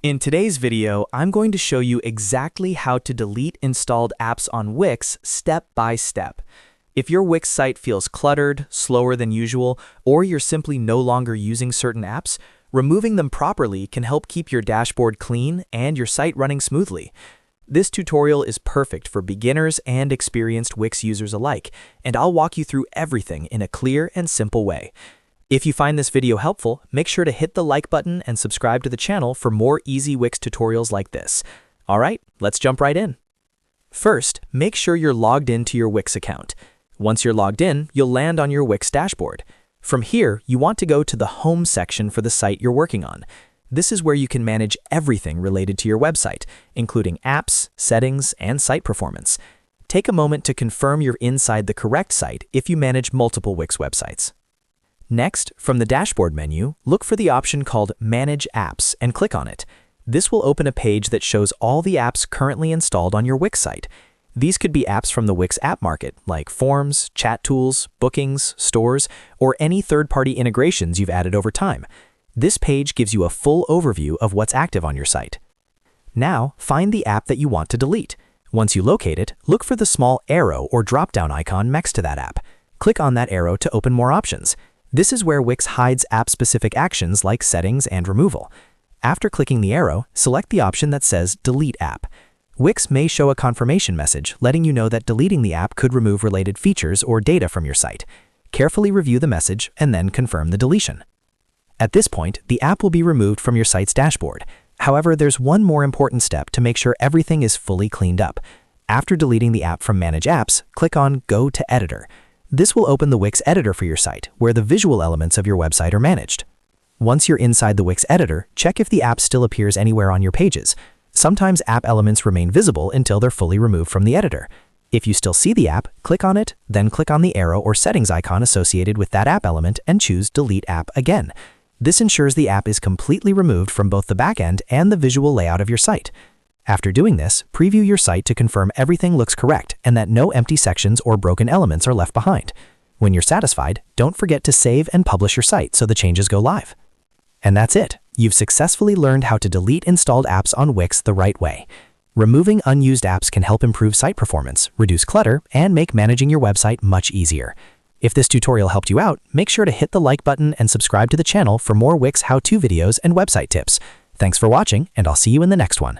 In today's video, I'm going to show you exactly how to delete installed apps on Wix step by step. If your Wix site feels cluttered, slower than usual, or you're simply no longer using certain apps, removing them properly can help keep your dashboard clean and your site running smoothly. This tutorial is perfect for beginners and experienced Wix users alike, and I'll walk you through everything in a clear and simple way. If you find this video helpful, make sure to hit the like button and subscribe to the channel for more easy Wix tutorials like this. Alright, let's jump right in. First, make sure you're logged into your Wix account. Once you're logged in, you'll land on your Wix dashboard. From here, you want to go to the Home section for the site you're working on. This is where you can manage everything related to your website, including apps, settings, and site performance. Take a moment to confirm you're inside the correct site if you manage multiple Wix websites. Next, from the dashboard menu, look for the option called Manage Apps and click on it. This will open a page that shows all the apps currently installed on your Wix site. These could be apps from the Wix app market, like forms, chat tools, bookings, stores, or any third-party integrations you've added over time. This page gives you a full overview of what's active on your site. Now, find the app that you want to delete. Once you locate it, look for the small arrow or drop-down icon next to that app. Click on that arrow to open more options. This is where Wix hides app-specific actions like settings and removal. After clicking the arrow, select the option that says Delete App. Wix may show a confirmation message letting you know that deleting the app could remove related features or data from your site. Carefully review the message and then confirm the deletion. At this point, the app will be removed from your site's dashboard. However, there's one more important step to make sure everything is fully cleaned up. After deleting the app from Manage Apps, click on Go to Editor. This will open the Wix Editor for your site, where the visual elements of your website are managed. Once you're inside the Wix Editor, check if the app still appears anywhere on your pages. Sometimes app elements remain visible until they're fully removed from the editor. If you still see the app, click on it, then click on the arrow or settings icon associated with that app element and choose Delete App again. This ensures the app is completely removed from both the backend and the visual layout of your site. After doing this, preview your site to confirm everything looks correct and that no empty sections or broken elements are left behind. When you're satisfied, don't forget to save and publish your site so the changes go live. And that's it. You've successfully learned how to delete installed apps on Wix the right way. Removing unused apps can help improve site performance, reduce clutter, and make managing your website much easier. If this tutorial helped you out, make sure to hit the like button and subscribe to the channel for more Wix how-to videos and website tips. Thanks for watching, and I'll see you in the next one.